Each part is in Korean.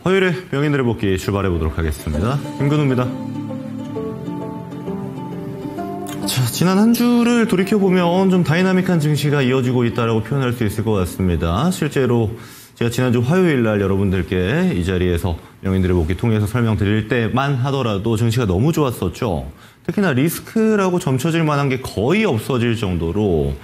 화요일에 명인들의 복귀 출발해 보도록 하겠습니다. 김근우입니다. 자, 지난 한 주를 돌이켜보면 좀 다이나믹한 증시가 이어지고 있다고 표현할 수 있을 것 같습니다. 실제로 제가 지난주 화요일 날 여러분들께 이 자리에서 명인들의 복귀 통해서 설명드릴 때만 하더라도 증시가 너무 좋았었죠. 특히나 리스크라고 점쳐질 만한 게 거의 없어질 정도로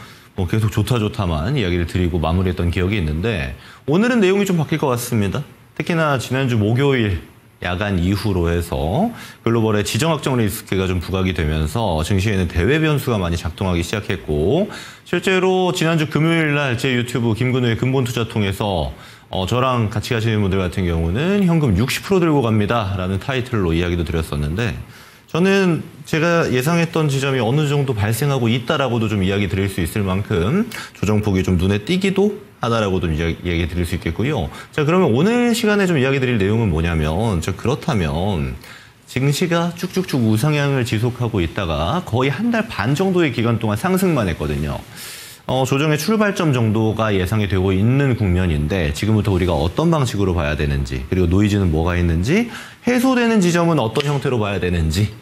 계속 좋다만 이야기를 드리고 마무리했던 기억이 있는데, 오늘은 내용이 좀 바뀔 것 같습니다. 특히나 지난주 목요일 야간 이후로 해서 글로벌의 지정학적 리스크가 좀 부각이 되면서 증시에는 대외 변수가 많이 작동하기 시작했고, 실제로 지난주 금요일 날 제 유튜브 김근우의 근본투자 통해서 저랑 같이 가시는 분들 같은 경우는 현금 60% 들고 갑니다 라는 타이틀로 이야기도 드렸었는데, 저는 제가 예상했던 지점이 어느 정도 발생하고 있다라고도 좀 이야기 드릴 수 있을 만큼 조정폭이 좀 눈에 띄기도 하다라고도 이야기 드릴 수 있겠고요. 자, 그러면 오늘 시간에 좀 이야기 드릴 내용은 뭐냐면, 그렇다면 증시가 쭉쭉쭉 우상향을 지속하고 있다가 거의 한 달 반 정도의 기간 동안 상승만 했거든요. 조정의 출발점 정도가 예상이 되고 있는 국면인데, 지금부터 우리가 어떤 방식으로 봐야 되는지, 그리고 노이즈는 뭐가 있는지, 해소되는 지점은 어떤 형태로 봐야 되는지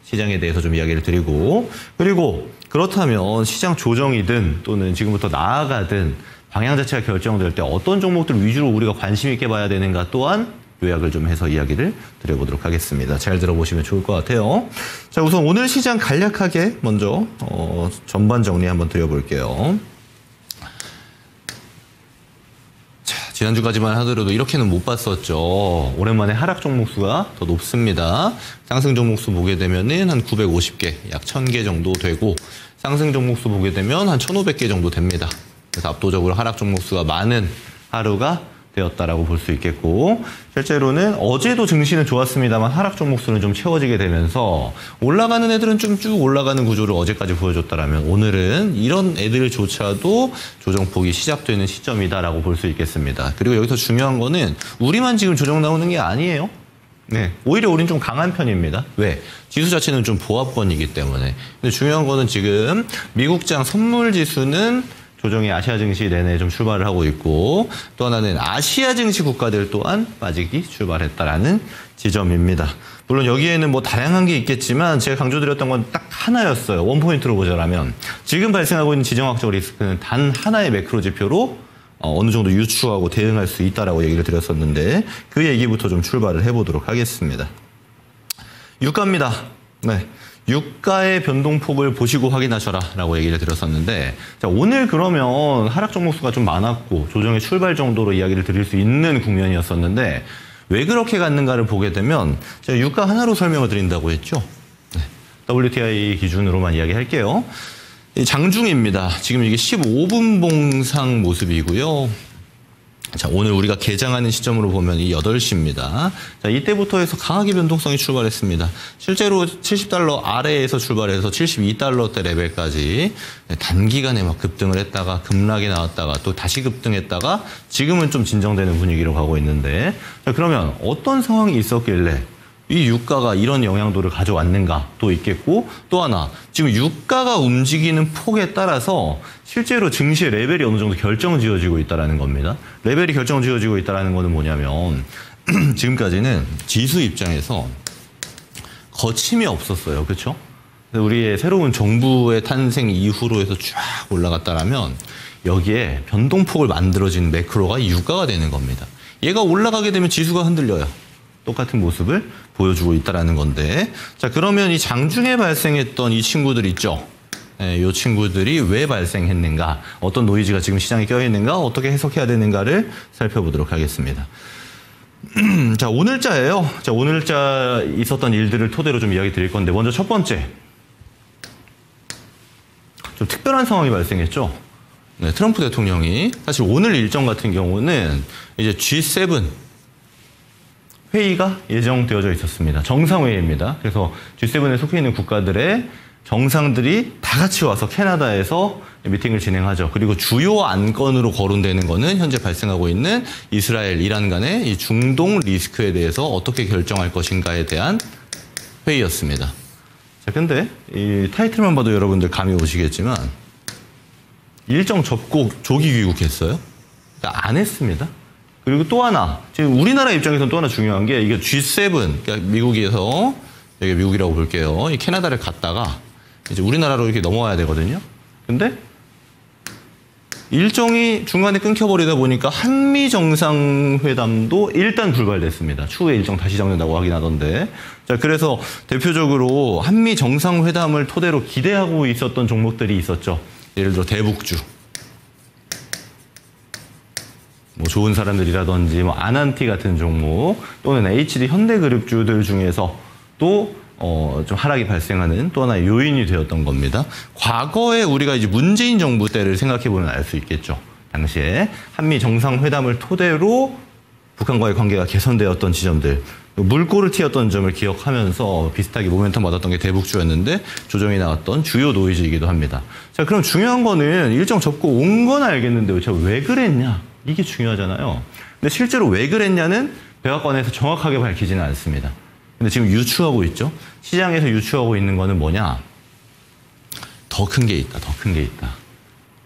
시장에 대해서 좀 이야기를 드리고, 그리고 그렇다면 시장 조정이든 또는 지금부터 나아가든 방향 자체가 결정될 때 어떤 종목들 위주로 우리가 관심 있게 봐야 되는가 또한 요약을 좀 해서 이야기를 드려보도록 하겠습니다. 잘 들어보시면 좋을 것 같아요. 자, 우선 오늘 시장 간략하게 먼저 전반 정리 한번 드려볼게요. 자, 지난주까지만 하더라도 이렇게는 못 봤었죠. 오랜만에 하락 종목 수가 더 높습니다. 상승 종목 수 보게 되면은 한 950개, 약 1000개 정도 되고, 상승 종목 수 보게 되면 한 1500개 정도 됩니다. 그래서 압도적으로 하락 종목 수가 많은 하루가 되었다라고 볼 수 있겠고, 실제로는 어제도 증시는 좋았습니다만 하락 종목 수는 좀 채워지게 되면서 올라가는 애들은 좀 쭉 올라가는 구조를 어제까지 보여줬다라면, 오늘은 이런 애들조차도 조정폭이 시작되는 시점이다라고 볼 수 있겠습니다. 그리고 여기서 중요한 거는 우리만 지금 조정 나오는 게 아니에요. 네, 오히려 우린 좀 강한 편입니다. 왜? 지수 자체는 좀 보합권이기 때문에. 근데 중요한 거는 지금 미국장 선물 지수는 조정이 아시아 증시 내내 좀 출발을 하고 있고, 또 하나는 아시아 증시 국가들 또한 빠지기 출발했다라는 지점입니다. 물론 여기에는 뭐 다양한 게 있겠지만 제가 강조드렸던 건 딱 하나였어요. 원포인트로 보자라면 지금 발생하고 있는 지정학적 리스크는 단 하나의 매크로 지표로 어느 정도 유추하고 대응할 수 있다라고 얘기를 드렸었는데, 그 얘기부터 좀 출발을 해보도록 하겠습니다. 유가입니다. 네. 유가의 변동폭을 보시고 확인하셔라 라고 얘기를 드렸었는데, 자, 오늘 그러면 하락 종목 수가 좀 많았고 조정의 출발 정도로 이야기를 드릴 수 있는 국면이었었는데, 왜 그렇게 갔는가를 보게 되면 제가 유가 하나로 설명을 드린다고 했죠. 네. WTI 기준으로만 이야기할게요. 장중입니다. 지금 이게 15분 봉상 모습이고요. 자, 오늘 우리가 개장하는 시점으로 보면 이 8시입니다. 자, 이때부터 해서 강하게 변동성이 출발했습니다. 실제로 70달러 아래에서 출발해서 72달러대 레벨까지 단기간에 막 급등을 했다가 급락이 나왔다가 또 다시 급등했다가 지금은 좀 진정되는 분위기로 가고 있는데, 자, 그러면 어떤 상황이 있었길래 이 유가가 이런 영향도를 가져왔는가 또 있겠고, 또 하나 지금 유가가 움직이는 폭에 따라서 실제로 증시의 레벨이 어느 정도 결정지어지고 있다는 겁니다. 레벨이 결정지어지고 있다는 거는 뭐냐면 지금까지는 지수 입장에서 거침이 없었어요. 그렇죠? 우리의 새로운 정부의 탄생 이후로 해서 쫙 올라갔다라면 여기에 변동폭을 만들어진 매크로가 유가가 되는 겁니다. 얘가 올라가게 되면 지수가 흔들려요. 똑같은 모습을 보여주고 있다는 건데, 자, 그러면 이 장중에 발생했던 이 친구들 있죠? 네, 이 친구들이 왜 발생했는가, 어떤 노이즈가 지금 시장에 껴있는가, 어떻게 해석해야 되는가를 살펴보도록 하겠습니다. 자, 오늘자예요. 자, 오늘자 있었던 일들을 토대로 좀 이야기 드릴 건데, 먼저 첫 번째, 좀 특별한 상황이 발생했죠. 네, 트럼프 대통령이 사실 오늘 일정 같은 경우는 이제 G7 회의가 예정되어져 있었습니다. 정상회의입니다. 그래서 G7에 속해 있는 국가들의 정상들이 다 같이 와서 캐나다에서 미팅을 진행하죠. 그리고 주요 안건으로 거론되는 거는 현재 발생하고 있는 이스라엘, 이란 간의 이 중동 리스크에 대해서 어떻게 결정할 것인가에 대한 회의였습니다. 자, 근데 이 타이틀만 봐도 여러분들 감이 오시겠지만 일정 접고 조기 귀국했어요? 그러니까 안 했습니다. 그리고 또 하나, 지금 우리나라 입장에서는 또 하나 중요한 게 이게 G7, 그러니까 미국에서, 여기 미국이라고 볼게요. 이 캐나다를 갔다가 이제 우리나라로 이렇게 넘어와야 되거든요. 근데 일정이 중간에 끊겨버리다 보니까 한미 정상회담도 일단 불발됐습니다. 추후에 일정 다시 잡는다고 하긴 하던데. 자, 그래서 대표적으로 한미 정상회담을 토대로 기대하고 있었던 종목들이 있었죠. 예를 들어 대북주, 뭐 좋은 사람들이라든지 뭐 아난티 같은 종목, 또는 HD 현대그룹주들 중에서 또 좀 하락이 발생하는 또 하나의 요인이 되었던 겁니다. 과거에 우리가 이제 문재인 정부 때를 생각해 보면 알 수 있겠죠. 당시에 한미 정상회담을 토대로 북한과의 관계가 개선되었던 지점들, 물꼬를 튀었던 점을 기억하면서 비슷하게 모멘텀 받았던 게 대북주였는데 조정이 나왔던 주요 노이즈이기도 합니다. 자, 그럼 중요한 거는 일정 접고 온 건 알겠는데 왜 그랬냐? 이게 중요하잖아요. 근데 실제로 왜 그랬냐는 백악관에서 정확하게 밝히지는 않습니다. 근데 지금 유추하고 있죠. 시장에서 유추하고 있는 거는 뭐냐? 더 큰 게 있다. 더 큰 게 있다.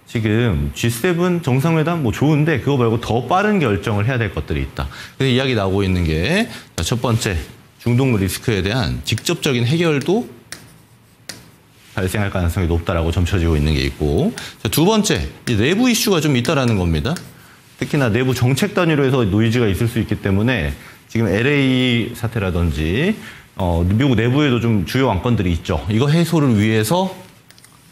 지금 G7 정상회담 뭐 좋은데 그거 말고 더 빠른 결정을 해야 될 것들이 있다. 그래서 이야기 나오고 있는 게 첫 번째, 중동 리스크에 대한 직접적인 해결도 발생할 가능성이 높다라고 점쳐지고 있는 게 있고, 두 번째, 내부 이슈가 좀 있다라는 겁니다. 특히나 내부 정책 단위로 해서 노이즈가 있을 수 있기 때문에 지금 LA 사태라든지 미국 내부에도 좀 주요 안건들이 있죠. 이거 해소를 위해서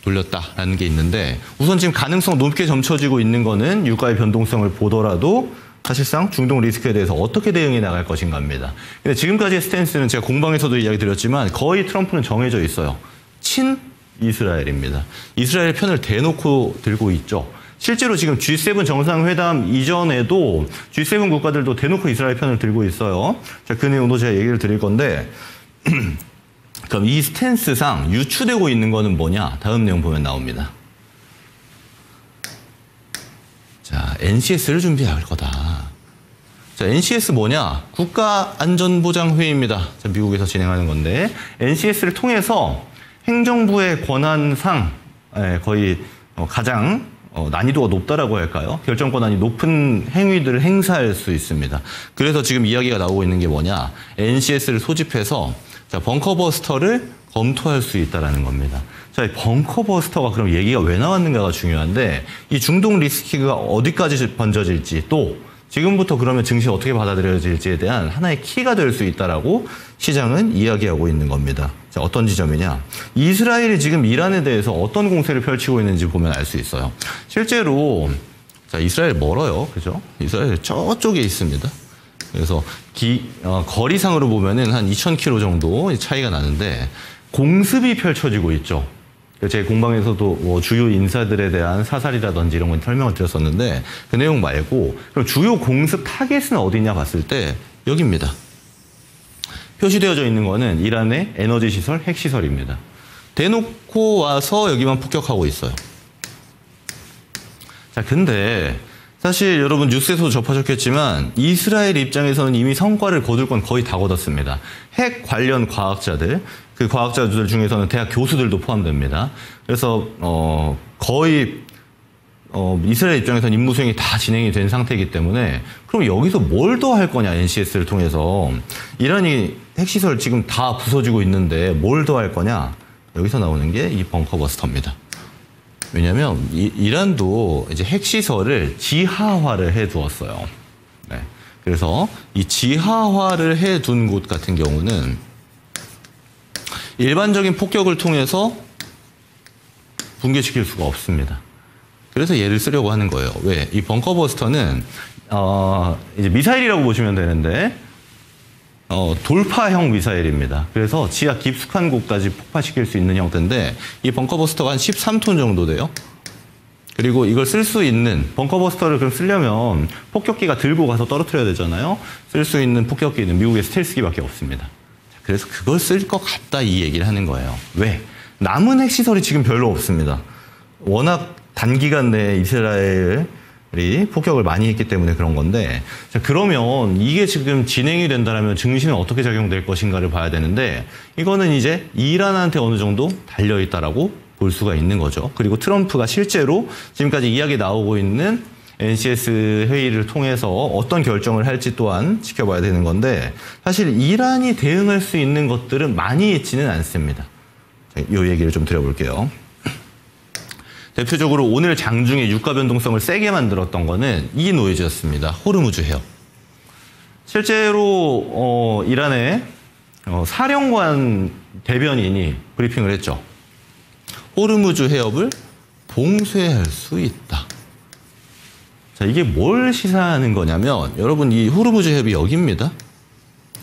돌렸다라는 게 있는데, 우선 지금 가능성 높게 점쳐지고 있는 거는 유가의 변동성을 보더라도 사실상 중동 리스크에 대해서 어떻게 대응해 나갈 것인가입니다. 근데 지금까지의 스탠스는 제가 공방에서도 이야기 드렸지만 거의 트럼프는 정해져 있어요. 친 이스라엘입니다. 이스라엘 편을 대놓고 들고 있죠. 실제로 지금 G7 정상회담 이전에도 G7 국가들도 대놓고 이스라엘 편을 들고 있어요. 자, 그 내용도 제가 얘기를 드릴 건데, 그럼 이 스탠스상 유추되고 있는 거는 뭐냐? 다음 내용 보면 나옵니다. 자, NCS를 준비할 거다. 자, NCS 뭐냐? 국가안전보장회의입니다. 자, 미국에서 진행하는 건데, NCS를 통해서 행정부의 권한상 거의 가장 난이도가 높다라고 할까요? 결정 권한이 높은 행위들을 행사할 수 있습니다. 그래서 지금 이야기가 나오고 있는 게 뭐냐? NCS를 소집해서 자, 벙커버스터를 검토할 수 있다라는 겁니다. 자, 이 벙커버스터가 그럼 얘기가 왜 나왔는가가 중요한데, 이 중동 리스크가 어디까지 번져질지, 또 지금부터 그러면 증시 어떻게 받아들여질지에 대한 하나의 키가 될 수 있다라고 시장은 이야기하고 있는 겁니다. 자, 어떤 지점이냐? 이스라엘이 지금 이란에 대해서 어떤 공세를 펼치고 있는지 보면 알 수 있어요. 실제로 자, 이스라엘 멀어요, 그죠? 이스라엘 저쪽에 있습니다. 그래서 거리상으로 보면은 한 2,000km 정도 차이가 나는데 공습이 펼쳐지고 있죠. 제 공방에서도 뭐 주요 인사들에 대한 사살이라든지 이런 건 설명을 드렸었는데, 그 내용 말고 그럼 주요 공습 타겟은 어디냐 봤을 때 여기입니다. 표시되어져 있는 거는 이란의 에너지 시설, 핵시설입니다. 대놓고 와서 여기만 폭격하고 있어요. 자, 근데 사실 여러분 뉴스에서도 접하셨겠지만 이스라엘 입장에서는 이미 성과를 거둘 건 거의 다 거뒀습니다. 핵 관련 과학자들, 그 과학자들 중에서는 대학 교수들도 포함됩니다. 그래서 거의 이스라엘 입장에서는 임무 수행이 다 진행이 된 상태이기 때문에, 그럼 여기서 뭘 더 할 거냐, NCS를 통해서. 이란이 핵시설 지금 다 부서지고 있는데 뭘 더 할 거냐? 여기서 나오는 게 이 벙커버스터입니다. 왜냐하면 이란도 이제 핵시설을 지하화를 해두었어요. 네. 그래서 이 지하화를 해둔 곳 같은 경우는 일반적인 폭격을 통해서 붕괴시킬 수가 없습니다. 그래서 얘를 쓰려고 하는 거예요. 왜? 이 벙커버스터는 이제 미사일이라고 보시면 되는데 돌파형 미사일입니다. 그래서 지하 깊숙한 곳까지 폭파시킬 수 있는 형태인데, 이 벙커버스터가 한 13톤 정도 돼요. 그리고 이걸 쓸 수 있는, 벙커버스터를 그럼 쓰려면 폭격기가 들고 가서 떨어뜨려야 되잖아요. 쓸 수 있는 폭격기는 미국의 스텔스기밖에 없습니다. 그래서 그걸 쓸 것 같다, 이 얘기를 하는 거예요. 왜? 남은 핵시설이 지금 별로 없습니다. 워낙 단기간 내에 이스라엘이 폭격을 많이 했기 때문에 그런 건데, 자, 그러면 이게 지금 진행이 된다면 증시는 어떻게 작용될 것인가를 봐야 되는데, 이거는 이제 이란한테 어느 정도 달려있다라고 볼 수가 있는 거죠. 그리고 트럼프가 실제로 지금까지 이야기 나오고 있는 NCS 회의를 통해서 어떤 결정을 할지 또한 지켜봐야 되는 건데 사실 이란이 대응할 수 있는 것들은 많이 있지는 않습니다. 이 얘기를 좀 드려볼게요. 대표적으로 오늘 장중에 유가 변동성을 세게 만들었던 거는 이 노이즈였습니다. 호르무즈 해협. 실제로 이란의 사령관 대변인이 브리핑을 했죠. 호르무즈 해협을 봉쇄할 수 있다. 자, 이게 뭘 시사하는 거냐면 여러분 이 호르무즈 해협이 여기입니다.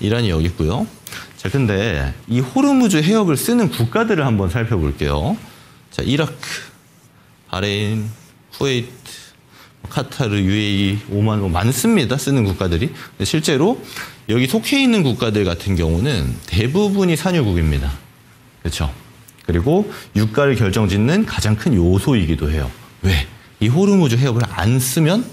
이란이 여기 있고요. 자, 근데 이 호르무즈 해협을 쓰는 국가들을 한번 살펴볼게요. 자, 이라크, 바레인, 쿠웨이트, 카타르, UAE, 오만 뭐 많습니다. 쓰는 국가들이. 근데 실제로 여기 속해 있는 국가들 같은 경우는 대부분이 산유국입니다. 그렇죠? 그리고 유가를 결정짓는 가장 큰 요소이기도 해요. 왜? 이 호르무즈 해협을 안 쓰면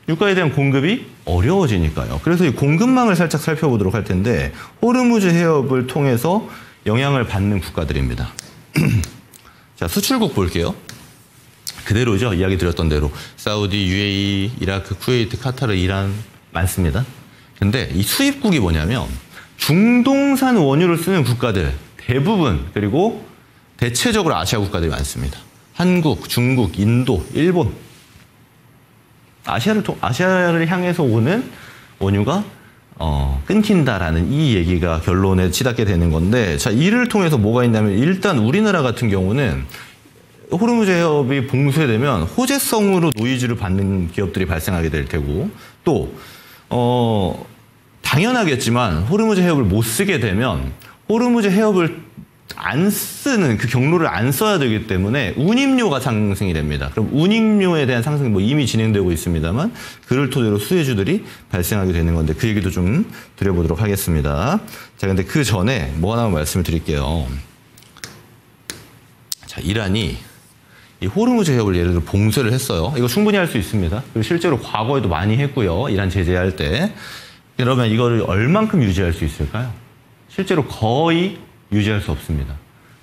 유가에 대한 공급이 어려워지니까요. 그래서 이 공급망을 살짝 살펴보도록 할 텐데 호르무즈 해협을 통해서 영향을 받는 국가들입니다. 자, 수출국 볼게요. 그대로죠. 이야기 드렸던 대로. 사우디, UAE, 이라크, 쿠웨이트, 카타르, 이란 많습니다. 근데 이 수입국이 뭐냐면 중동산 원유를 쓰는 국가들 대부분 그리고 대체적으로 아시아 국가들이 많습니다. 한국, 중국, 인도, 일본. 아시아를 향해서 오는 원유가 끊긴다라는 이 얘기가 결론에 치닫게 되는 건데 자, 이를 통해서 뭐가 있냐면 일단 우리나라 같은 경우는 호르무즈 해협이 봉쇄되면 호재성으로 노이즈를 받는 기업들이 발생하게 될 테고 또 당연하겠지만 호르무즈 해협을 못 쓰게 되면 호르무즈 해협을 안 쓰는 그 경로를 안 써야 되기 때문에 운임료가 상승이 됩니다. 그럼 운임료에 대한 상승이 뭐 이미 진행되고 있습니다만 그를 토대로 수혜주들이 발생하게 되는 건데 그 얘기도 좀 드려보도록 하겠습니다. 자, 근데 그 전에 뭐 하나 말씀을 드릴게요. 자, 이란이 이 호르무즈 해협을 예를 들어 봉쇄를 했어요. 이거 충분히 할 수 있습니다. 그리고 실제로 과거에도 많이 했고요. 이란 제재할 때. 그러면 이거를 얼만큼 유지할 수 있을까요? 실제로 거의 유지할 수 없습니다.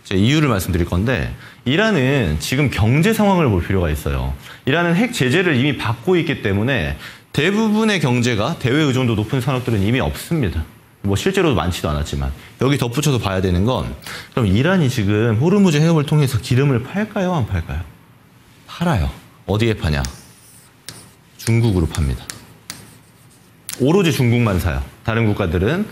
제가 이유를 말씀드릴 건데 이란은 지금 경제 상황을 볼 필요가 있어요. 이란은 핵 제재를 이미 받고 있기 때문에 대부분의 경제가 대외 의존도 높은 산업들은 이미 없습니다. 뭐 실제로도 많지도 않았지만 여기 덧붙여서 봐야 되는 건 그럼 이란이 지금 호르무즈 해협을 통해서 기름을 팔까요? 안 팔까요? 팔아요. 어디에 파냐? 중국으로 팝니다. 오로지 중국만 사요. 다른 국가들은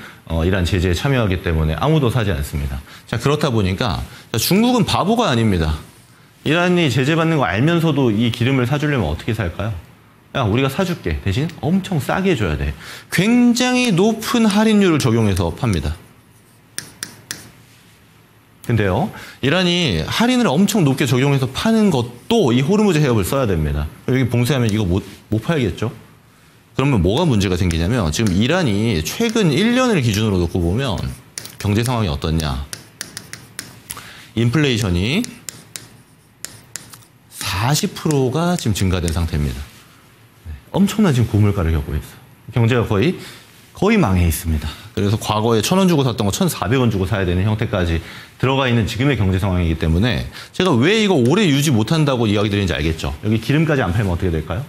이란 제재에 참여하기 때문에 아무도 사지 않습니다. 자, 그렇다 보니까 중국은 바보가 아닙니다. 이란이 제재받는 거 알면서도 이 기름을 사주려면 어떻게 살까요? 야, 우리가 사줄게. 대신 엄청 싸게 줘야 돼. 굉장히 높은 할인율을 적용해서 팝니다. 근데요, 이란이 할인을 엄청 높게 적용해서 파는 것도 이 호르무즈 해협을 써야 됩니다. 여기 봉쇄하면 이거 못 팔겠죠? 그러면 뭐가 문제가 생기냐면 지금 이란이 최근 1년을 기준으로 놓고 보면 경제 상황이 어떻냐. 인플레이션이 40%가 지금 증가된 상태입니다. 엄청난 지금 고물가를 겪고 있어요. 경제가 거의 망해 있습니다. 그래서 과거에 1,000원 주고 샀던 거 1,400원 주고 사야 되는 형태까지 들어가 있는 지금의 경제 상황이기 때문에 제가 왜 이거 오래 유지 못한다고 이야기 드리는지 알겠죠? 여기 기름까지 안 팔면 어떻게 될까요?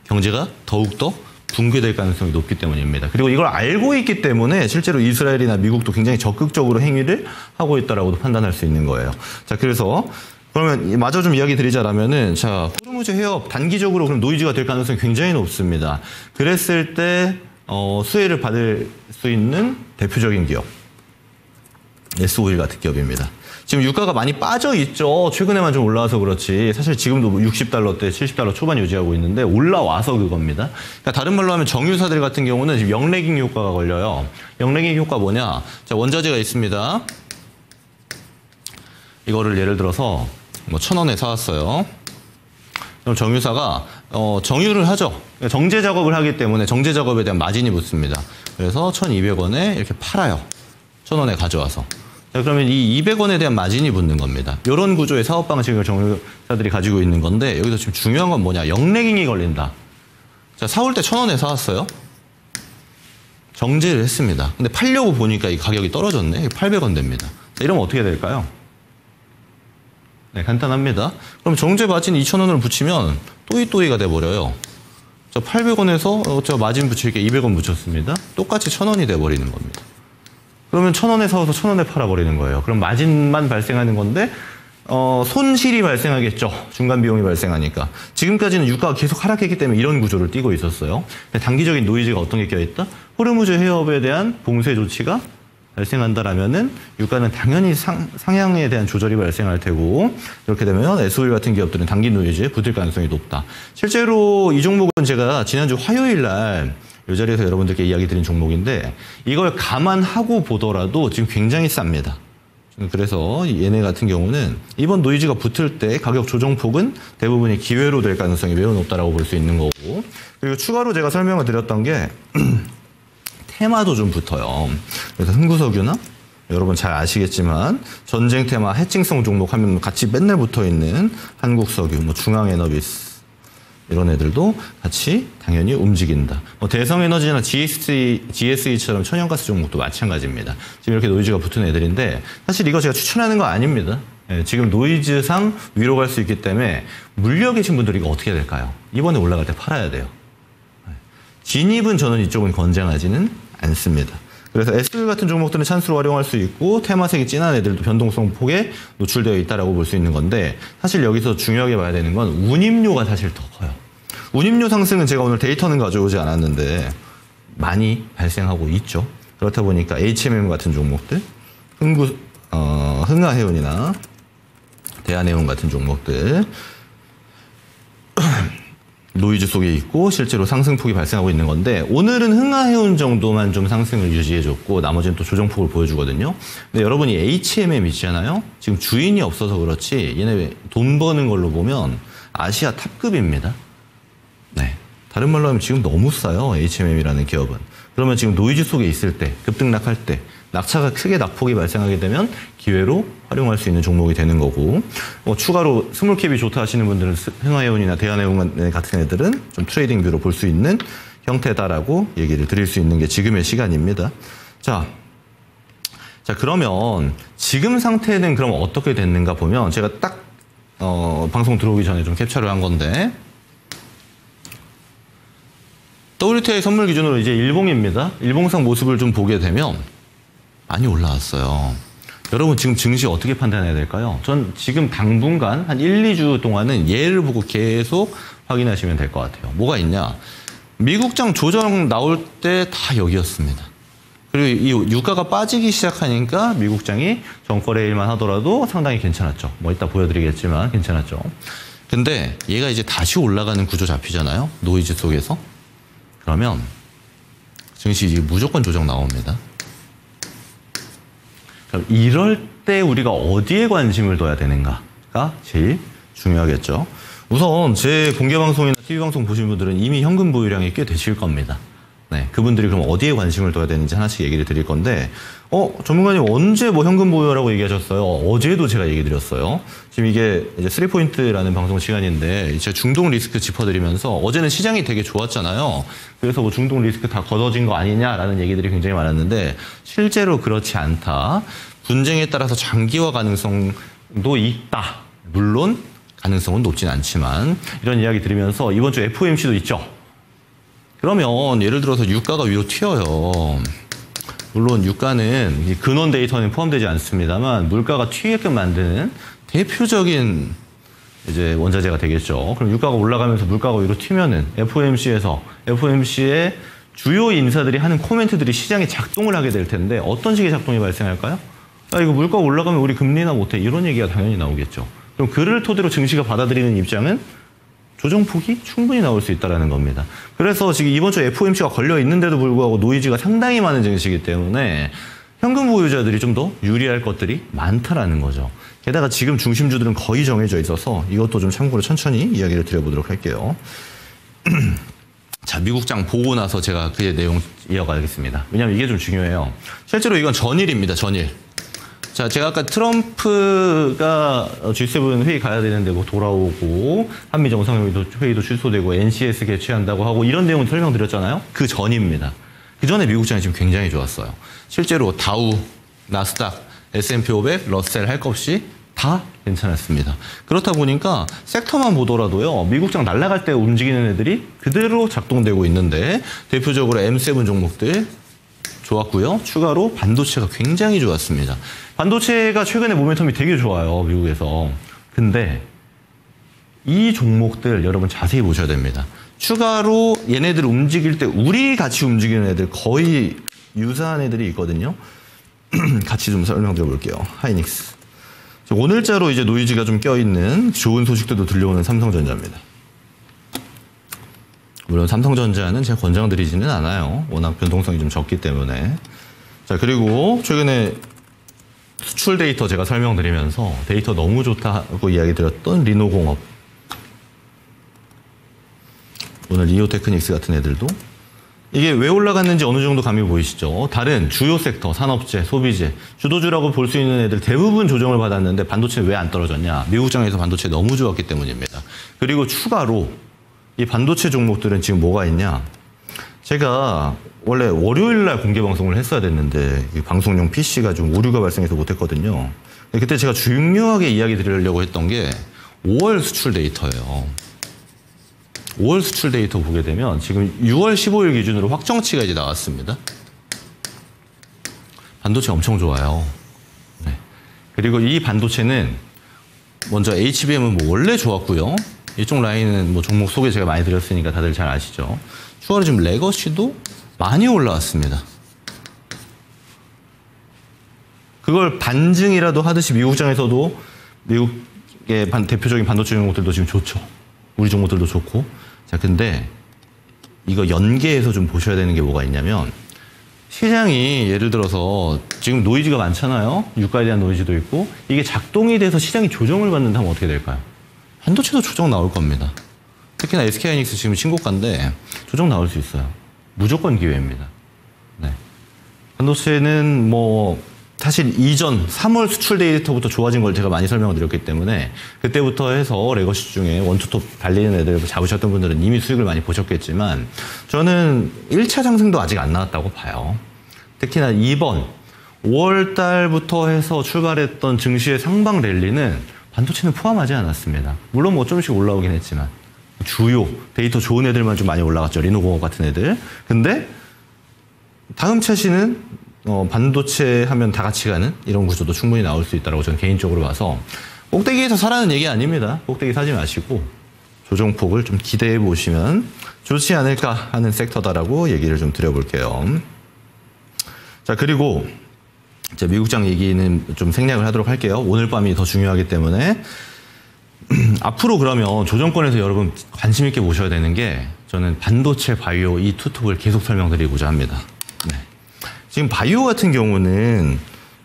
경제가 더욱더 붕괴될 가능성이 높기 때문입니다. 그리고 이걸 알고 있기 때문에 실제로 이스라엘이나 미국도 굉장히 적극적으로 행위를 하고 있다라고도 판단할 수 있는 거예요. 자, 그래서 그러면 마저 좀 이야기 드리자라면은 자, 호르무즈 해협 단기적으로 그럼 노이즈가 될 가능성이 굉장히 높습니다. 그랬을 때 수혜를 받을 수 있는 대표적인 기업 S-오일 같은 기업입니다. 지금 유가가 많이 빠져 있죠. 최근에만 좀 올라와서 그렇지. 사실 지금도 60달러대, 70달러 초반 유지하고 있는데 올라와서 그겁니다. 그러니까 다른 말로 하면 정유사들 같은 경우는 지금 영래깅 효과가 걸려요. 영래깅 효과 뭐냐? 자, 원자재가 있습니다. 이거를 예를 들어서 뭐 1,000원에 사왔어요. 그럼 정유사가 정유를 하죠. 정제 작업을 하기 때문에 정제 작업에 대한 마진이 붙습니다. 그래서 1,200원에 이렇게 팔아요. 1,000원에 가져와서. 자, 그러면 이 200원에 대한 마진이 붙는 겁니다. 이런 구조의 사업 방식을 정유사들이 가지고 있는 건데 여기서 지금 중요한 건 뭐냐? 영래깅이 걸린다. 자, 사올 때 1,000원에 사왔어요. 정제를 했습니다. 근데 팔려고 보니까 이 가격이 떨어졌네. 800원 됩니다. 자, 이러면 어떻게 될까요? 네, 간단합니다. 그럼 정제 마진 2,000원을 붙이면 또이또이가 돼버려요. 저 800원에서 저 마진 붙일게 200원 붙였습니다. 똑같이 1,000원이 돼버리는 겁니다. 그러면 1,000원에 사서 1,000원에 팔아버리는 거예요. 그럼 마진만 발생하는 건데 손실이 발생하겠죠. 중간 비용이 발생하니까. 지금까지는 유가가 계속 하락했기 때문에 이런 구조를 띠고 있었어요. 단기적인 노이즈가 어떤 게 껴있다? 호르무즈 해협에 대한 봉쇄 조치가 발생한다라면은 유가는 당연히 상향에 대한 조절이 발생할 테고, 이렇게 되면 SOE 같은 기업들은 단기 노이즈에 붙을 가능성이 높다. 실제로 이 종목은 제가 지난주 화요일 날 이 자리에서 여러분들께 이야기 드린 종목인데, 이걸 감안하고 보더라도 지금 굉장히 쌉니다. 그래서 얘네 같은 경우는 이번 노이즈가 붙을 때 가격 조정폭은 대부분이 기회로 될 가능성이 매우 높다라고 볼 수 있는 거고, 그리고 추가로 제가 설명을 드렸던 게 테마도 좀 붙어요. 그래서 흥구석유나 여러분 잘 아시겠지만 전쟁 테마 해칭성 종목 하면 같이 맨날 붙어 있는 한국석유, 뭐 중앙에너비스 이런 애들도 같이 당연히 움직인다. 대성에너지나 GSE처럼 천연가스 종목도 마찬가지입니다. 지금 이렇게 노이즈가 붙은 애들인데, 사실 이거 제가 추천하는 거 아닙니다. 지금 노이즈상 위로 갈 수 있기 때문에 물려 계신 분들이 이거 어떻게 될까요? 이번에 올라갈 때 팔아야 돼요. 진입은 저는 이쪽은 권장하지는 않습니다. 그래서 SOE 같은 종목들은 찬스로 활용할 수 있고, 테마색이 진한 애들도 변동성 폭에 노출되어 있다고 볼 수 있는 건데, 사실 여기서 중요하게 봐야 되는 건 운임료가 사실 더 커요. 운임료 상승은 제가 오늘 데이터는 가져오지 않았는데 많이 발생하고 있죠. 그렇다 보니까 HMM 같은 종목들, 흥하해운이나 대한해운 같은 종목들 노이즈 속에 있고 실제로 상승폭이 발생하고 있는 건데, 오늘은 흥하해운 정도만 좀 상승을 유지해줬고 나머지는 또 조정폭을 보여주거든요. 근데 여러분이 HMM 있잖아요. 지금 주인이 없어서 그렇지 얘네 돈 버는 걸로 보면 아시아 탑급입니다. 네, 다른 말로 하면 지금 너무 싸요. HMM이라는 기업은. 그러면 지금 노이즈 속에 있을 때, 급등락할 때 낙차가 크게 낙폭이 발생하게 되면 기회로 활용할 수 있는 종목이 되는 거고, 추가로 스몰캡이 좋다 하시는 분들은 흥하해운이나 대한해운 같은 애들은 좀 트레이딩 뷰로 볼 수 있는 형태다라고 얘기를 드릴 수 있는 게 지금의 시간입니다. 자, 그러면 지금 상태는 그럼 어떻게 됐는가 보면, 제가 딱 방송 들어오기 전에 좀 캡처를 한 건데, WTI 선물 기준으로 이제 일봉입니다. 일봉상 모습을 좀 보게 되면 많이 올라왔어요. 여러분 지금 증시 어떻게 판단해야 될까요? 전 지금 당분간 한 1, 2주 동안은 얘를 보고 계속 확인하시면 될 것 같아요. 뭐가 있냐? 미국장 조정 나올 때 다 여기였습니다. 그리고 이 유가가 빠지기 시작하니까 미국장이 정거래일만 하더라도 상당히 괜찮았죠. 뭐 이따 보여드리겠지만 괜찮았죠. 근데 얘가 이제 다시 올라가는 구조 잡히잖아요. 노이즈 속에서. 그러면 증시 이제 무조건 조정 나옵니다. 그럼 이럴 때 우리가 어디에 관심을 둬야 되는가가 제일 중요하겠죠. 우선 제 공개방송이나 TV방송 보신 분들은 이미 현금 보유량이 꽤 되실 겁니다. 네, 그분들이 그럼 어디에 관심을 둬야 되는지 하나씩 얘기를 드릴 건데, 전문가님 언제 뭐 현금 보유라고 얘기하셨어요? 어제도 제가 얘기 드렸어요. 지금 이게 이제 3포인트라는 방송 시간인데, 제가 중동 리스크 짚어드리면서 어제는 시장이 되게 좋았잖아요. 그래서 뭐 중동 리스크 다 걷어진 거 아니냐라는 얘기들이 굉장히 많았는데, 실제로 그렇지 않다. 분쟁에 따라서 장기화 가능성도 있다. 물론 가능성은 높진 않지만, 이런 이야기 드리면서 이번 주 FOMC도 있죠. 그러면 예를 들어서 유가가 위로 튀어요. 물론 유가는 근원 데이터는 포함되지 않습니다만 물가가 튀게끔 만드는 대표적인 이제 원자재가 되겠죠. 그럼 유가가 올라가면서 물가가 위로 튀면은 FOMC의 주요 인사들이 하는 코멘트들이 시장에 작동을 하게 될 텐데, 어떤 식의 작동이 발생할까요? 이거 물가가 올라가면 우리 금리나 못해, 이런 얘기가 당연히 나오겠죠. 그럼 그를 토대로 증시가 받아들이는 입장은 조정폭이 충분히 나올 수 있다는 겁니다. 그래서 지금 이번 주 FOMC가 걸려 있는데도 불구하고 노이즈가 상당히 많은 증시이기 때문에 현금 보유자들이 좀 더 유리할 것들이 많다라는 거죠. 게다가 지금 중심주들은 거의 정해져 있어서 이것도 좀 참고로 천천히 이야기를 드려보도록 할게요. 자, 미국장 보고 나서 제가 그의 내용 이어가겠습니다. 왜냐하면 이게 좀 중요해요. 실제로 이건 전일입니다. 전일. 자, 제가 아까 트럼프가 G7 회의 가야 되는데 뭐 돌아오고, 한미 정상회의도 취소되고, NCS 개최한다고 하고, 이런 내용을 설명드렸잖아요. 그 전입니다. 그 전에 미국장이 지금 굉장히 좋았어요. 실제로 다우, 나스닥, S&P 500, 러셀 할 것 없이 다 괜찮았습니다. 그렇다 보니까 섹터만 보더라도요. 미국장 날아갈 때 움직이는 애들이 그대로 작동되고 있는데 대표적으로 M7 종목들 좋았고요. 추가로 반도체가 굉장히 좋았습니다. 반도체가 최근에 모멘텀이 되게 좋아요. 미국에서. 근데 이 종목들 여러분 자세히 보셔야 됩니다. 추가로 얘네들 움직일 때 우리 같이 움직이는 애들 거의 유사한 애들이 있거든요. 같이 좀 설명드려 볼게요. 하이닉스. 오늘자로 이제 노이즈가 좀 껴있는 좋은 소식들도 들려오는 삼성전자입니다. 물론 삼성전자는 제가 권장드리지는 않아요. 워낙 변동성이 좀 적기 때문에. 자, 그리고 최근에 수출 데이터 제가 설명드리면서 데이터 너무 좋다고 이야기 드렸던 리노공업. 오늘 리오테크닉스 같은 애들도 이게 왜 올라갔는지 어느 정도 감이 보이시죠? 다른 주요 섹터, 산업재, 소비재, 주도주라고 볼 수 있는 애들 대부분 조정을 받았는데 반도체는 왜 안 떨어졌냐? 미국장에서 반도체 너무 좋았기 때문입니다. 그리고 추가로 이 반도체 종목들은 지금 뭐가 있냐? 제가 원래 월요일 날 공개 방송을 했어야 됐는데 이 방송용 PC가 좀 오류가 발생해서 못했거든요. 그때 제가 중요하게 이야기 드리려고 했던 게 5월 수출 데이터예요. 5월 수출 데이터 보게 되면 지금 6월 15일 기준으로 확정치가 이제 나왔습니다. 반도체 엄청 좋아요. 네. 그리고 이 반도체는 먼저 HBM은 뭐 원래 좋았고요. 이쪽 라인은 뭐 종목 소개 제가 많이 드렸으니까 다들 잘 아시죠. 추가로 지금 레거시도 많이 올라왔습니다. 그걸 반증이라도 하듯이 미국장에서도 미국의 대표적인 반도체 종목들도 지금 좋죠. 우리 종목들도 좋고. 자, 근데 이거 연계해서 좀 보셔야 되는 게 뭐가 있냐면 시장이 예를 들어서 지금 노이즈가 많잖아요. 유가에 대한 노이즈도 있고 이게 작동이 돼서 시장이 조정을 받는다면 어떻게 될까요? 반도체도 조정 나올 겁니다. 특히나 SK하이닉스 지금 신고가인데 조정 나올 수 있어요. 무조건 기회입니다. 네. 반도체는 뭐 사실 이전 3월 수출 데이터부터 좋아진 걸 제가 많이 설명을 드렸기 때문에 그때부터 해서 레거시 중에 원투톱 달리는 애들 잡으셨던 분들은 이미 수익을 많이 보셨겠지만 저는 1차 상승도 아직 안 나왔다고 봐요. 특히나 이번 5월 달부터 해서 출발했던 증시의 상방 랠리는 반도체는 포함하지 않았습니다. 물론 뭐 조금씩 올라오긴 했지만 주요 데이터 좋은 애들만 좀 많이 올라갔죠. 리노공업 같은 애들. 근데 다음 차시는 반도체 하면 다 같이 가는 이런 구조도 충분히 나올 수 있다고 저는 개인적으로 봐서 꼭대기에서 사라는 얘기 아닙니다. 꼭대기 사지 마시고 조정폭을 좀 기대해 보시면 좋지 않을까 하는 섹터다라고 얘기를 좀 드려볼게요. 자, 그리고 이제 미국장 얘기는 좀 생략을 하도록 할게요. 오늘 밤이 더 중요하기 때문에 앞으로 그러면 조정권에서 여러분 관심 있게 보셔야 되는 게 저는 반도체, 바이오 이 투톱을 계속 설명드리고자 합니다. 네. 지금 바이오 같은 경우는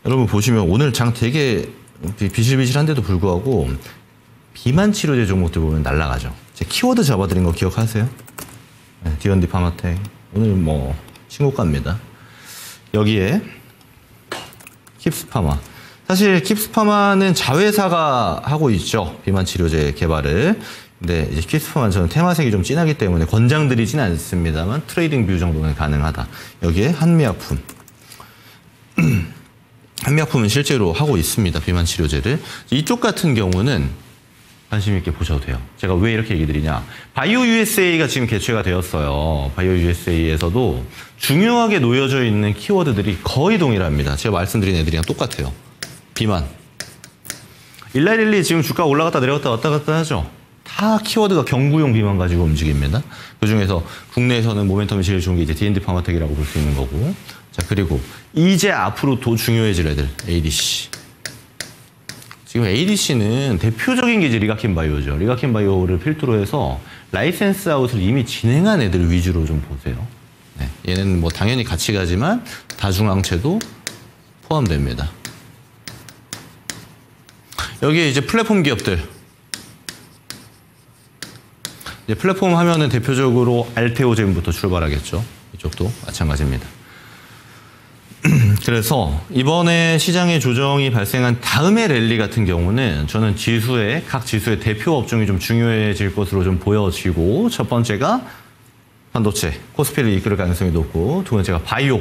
여러분 보시면 오늘 장 되게 비실비실한데도 불구하고 비만 치료제 종목들 보면 날아가죠. 제 키워드 잡아드린 거 기억하세요? 네, D&D 파마텍 오늘 뭐 신고가입니다. 여기에 킵스파마. 사실 킵스파마는 자회사가 하고 있죠. 비만 치료제 개발을. 근데 이제 킵스파마는 저는 테마색이 좀 진하기 때문에 권장드리지는 않습니다만 트레이딩 뷰 정도는 가능하다. 여기에 한미약품. 한미약품은 실제로 하고 있습니다. 비만 치료제를. 이쪽 같은 경우는 관심 있게 보셔도 돼요. 제가 왜 이렇게 얘기 드리냐. 바이오 USA가 지금 개최가 되었어요. 바이오 USA에서도 중요하게 놓여져 있는 키워드들이 거의 동일합니다. 제가 말씀드린 애들이랑 똑같아요. 비만. 일라일리 지금 주가 올라갔다 내려갔다 왔다 갔다 하죠. 다 키워드가 경구용 비만 가지고 움직입니다. 그중에서 국내에서는 모멘텀이 제일 좋은 게 이제 D&D 파마텍이라고 볼 수 있는 거고. 자, 그리고 이제 앞으로 더 중요해질 애들. ADC. 지금 ADC는 대표적인 게 이제 리가킨 바이오죠. 리가킨 바이오를 필두로 해서 라이센스 아웃을 이미 진행한 애들 위주로 좀 보세요. 네, 얘는 뭐 당연히 같이 가지만 다중항체도 포함됩니다. 여기에 이제 플랫폼 기업들. 이제 플랫폼 하면은 대표적으로 알테오젠부터 출발하겠죠. 이쪽도 마찬가지입니다. 그래서 이번에 시장의 조정이 발생한 다음의 랠리 같은 경우는 저는 각 지수의 대표 업종이 좀 중요해질 것으로 좀 보여지고 첫 번째가 반도체, 코스피를 이끌 가능성이 높고 두 번째가 바이오,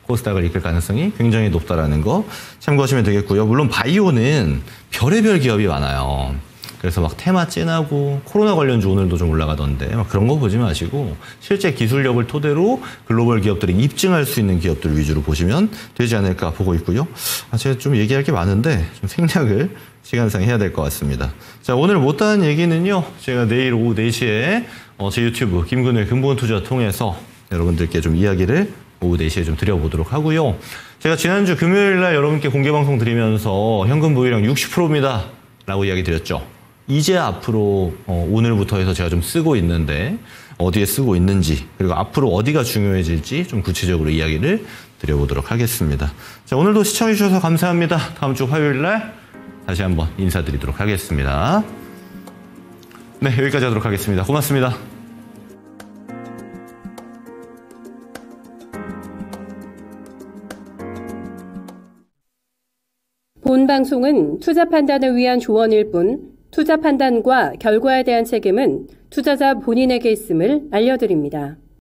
코스닥을 이끌 가능성이 굉장히 높다라는 거 참고하시면 되겠고요. 물론 바이오는 별의별 기업이 많아요. 그래서 막 테마 찐하고 코로나 관련주 오늘도 좀 올라가던데 막 그런 거 보지 마시고 실제 기술력을 토대로 글로벌 기업들이 입증할 수 있는 기업들 위주로 보시면 되지 않을까 보고 있고요. 제가 좀 얘기할 게 많은데 좀 생략을 시간상 해야 될 것 같습니다. 자, 오늘 못다한 얘기는요. 제가 내일 오후 4시에 제 유튜브 김근우의 근본 투자 통해서 여러분들께 좀 이야기를 오후 4시에 좀 드려보도록 하고요. 제가 지난주 금요일 날 여러분께 공개 방송 드리면서 현금 보유량 60%입니다. 라고 이야기 드렸죠. 이제 앞으로 오늘부터 해서 제가 좀 쓰고 있는데 어디에 쓰고 있는지 그리고 앞으로 어디가 중요해질지 좀 구체적으로 이야기를 드려보도록 하겠습니다. 자, 오늘도 시청해 주셔서 감사합니다. 다음 주 화요일 날 다시 한번 인사드리도록 하겠습니다. 네, 여기까지 하도록 하겠습니다. 고맙습니다. 본 방송은 투자 판단을 위한 조언일 뿐 투자 판단과 결과에 대한 책임은 투자자 본인에게 있음을 알려드립니다.